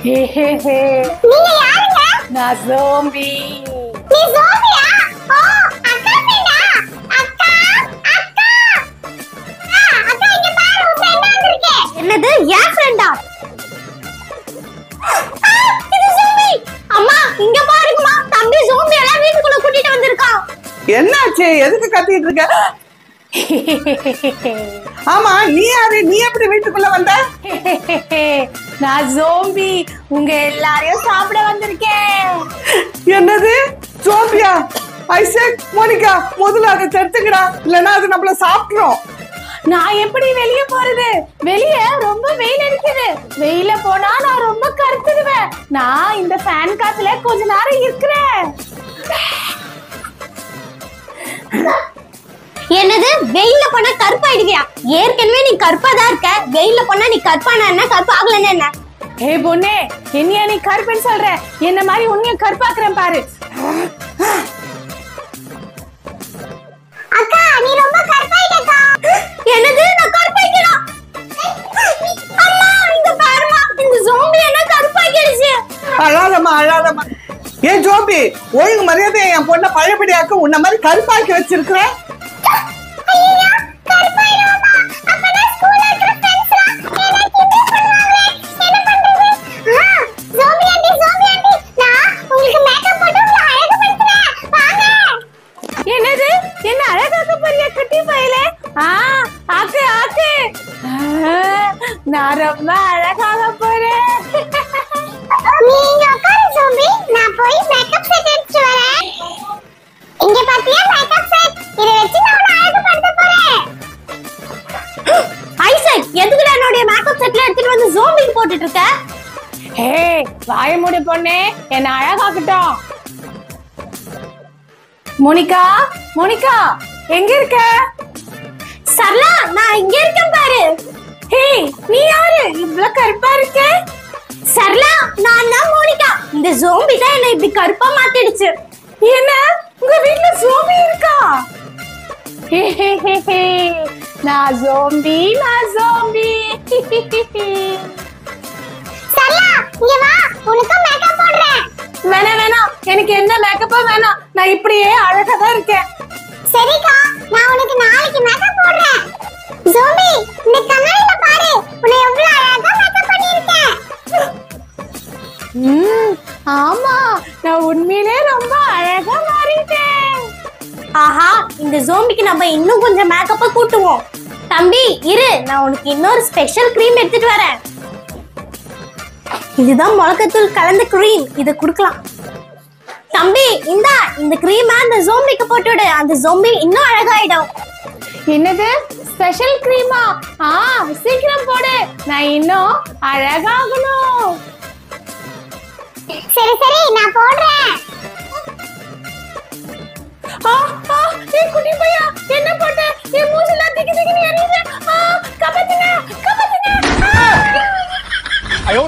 நீங்க யாருங்க? நான் ஜோம்பி. நீ ஜோம்பியா? ஓ, அக்கா ஃப்ரெண்டா? அக்கா, அக்கா. அக்கா இங்க பாரு, உன் ஃப்ரெண்ட் வந்திருக்கே. என்னது? யார் ஃப்ரெண்டா? இது ஜோம்பி. அம்மா, இங்க பாருங்கம்மா. தம்பி ஜோம்பி எல்லாம் வீட்டுக்குள்ள கூட்டிட்டு வந்திருக்கான். என்னாச்சு? எதுக்கு கத்திட்டு இருக்க? ஆமா, நீ யாரு? நீ எப்படி வீட்டுக்குள்ள வந்த? நான் ஜோம்பி, உங்க எல்லாரையும் சாப்பிட வந்திருக்கேன். என்னது? ஜோம்பியா? ஐசக், மோனிகா, முதல்ல அதை தடுத்துக்கடா, இல்லன்னா அது நம்மள சாப்பிட்டுரும். நான் எப்படி வெளியே போறது? வெளியே ரொம்ப வெயில் அடிக்குது. வெயில போனா நான் ரொம்ப கருத்துடுவேன். நான் இந்த ஃபேன் காத்துல கொஞ்ச நேரம் இருக்கிறேன். என்னது? வெயில்ல போனா கருப்பாயிடுவியா? ஏற்கனவே நீ கருப்பாதான் இருக்க. வெயில்ல போனா நீ கருப்பானா என்ன, கருப்பாகலன்னா என்ன? ஏ பொண்ணே, என்னையா நீ கருப்புன்னு சொல்ற? என்ன மாதிரி உன்னைய கருப்பாக்குறேன் பாரு. அக்கா, நீ ரொம்ப கருப்பாயிட்டக்கா. என்னது? நான் கருப்பாயிக்கிறேன்? அம்மா, இங்க பாருமா, இந்த ஜோம்பி என்ன கருப்பாக்கிடுச்சு. அழாதம்மா, அழாதம்மா. ஏன் ஜோம்பி, ஒழுங்கு மரியாதை என் பொண்ணை பழையபடியாக்க உன்ன மாதிரி கருப்பாக்கி வச்சிருக்கிறேன். ஐயா, கருப்பாயிடுவாமா. அப்பனா ஸ்கூல்ல இருக்கிற ஃப்ரெண்ட்ஸ்லாம் என்ன கிண்டல் பண்ணுவாங்களே. என்ன பண்றது? ஜோம்பி ஆண்டி, ஜோம்பி ஆண்டி, நான் உங்களுக்கு மேக்கப் போட்டு உங்களை அழகுபடுத்துறேன். வாங்க. என்னது? என்ன அழகாக்க போறியா குட்டி பயலே? ஆக்கு ஆக்கு. நான் ரொம்ப அழகாக போறேன். நீங்க உட்காரு ஜோம்பி, நான் போய் மேக்கப் செட் எடுத்துட்டு வரேன். இங்க பாத்தியா மேக்கப் செட்? இத வச்சு நான் உன்னை அழகுபடுத்த போறேன். ஐசக், எதுக்குடா என்னோட மேக்கப் செட்ல எடுத்துட்டு வந்து ஜோம்பிக்கு போட்டுட்டு இருக்க? ஹே, வாய மூடி பொண்ணே, என்ன அழகாக்கட்டும். மோனிகா, மோனிகா, எங்க இருக்க? சரளா, நான் இங்க இருக்கேன் பாரு. ஹே, நீ யாரு? இவ்வளவு கருப்பா இருக்க? சரளா, நான் தான் மோனிகா. இந்த ஜோம்பி தான் என்ன இப்படி கருப்பா மாத்திடுச்சு. என்ன? உங்க வீட்ல ஜோம்பி இருக்கா? நான் ஜோம்பி, நான் ஜோம்பி. சரளா, இங்க வா, உனக்கு மேக்கப் போடுறேன். வேணாம் வேணாம், எனக்கு எந்த மேக்கப்பும் வேணாம். நான் இப்படியே அழகா தான் இருக்கேன். சரிக்கா, நான் உனக்கு நாளைக்கு மேக்கப் போடுறேன். ஜோம்பி, இந்த கண்ணாடில பாரு, உன்னை எவ்வளவு அழகா மேக்கப் பண்ணிருக்கேன். ஆமா, நான் உண்மையிலே ரொம்ப அழகா மாறிட்டேன். ஆஹா, இந்த ஜோம்பிக்கு நம்ம இன்னும் கொஞ்சம் மேக்கப்ப கூட்டுவோம். தம்பி இரு, நான் உனக்கு இன்னொரு ஸ்பெஷல் கிரீம் எடுத்துட்டு வரேன். இதுதான் மிளகாத்தூள் கலந்த கிரீம், இத குடுக்கலாம். தம்பி இந்தா, இந்த கிரீமை அந்த ஜோம்பிக்கு போட்டுடு. அந்த ஜோம்பி இன்னும் அழகாயிடும். என்னது? ஸ்பெஷல் கிரீமா? சீக்கிரம் போடு, நான் இன்னும் அழகாகணும். சரி சரி, நான் போடுறேன். ஏய் குட்டி பையா, என்ன போட்ட? என் மூஞ்சில திக்கி திக்கின்னு எரியுது. காப்பாத்துங்க, காப்பாத்துங்க. ஐயோ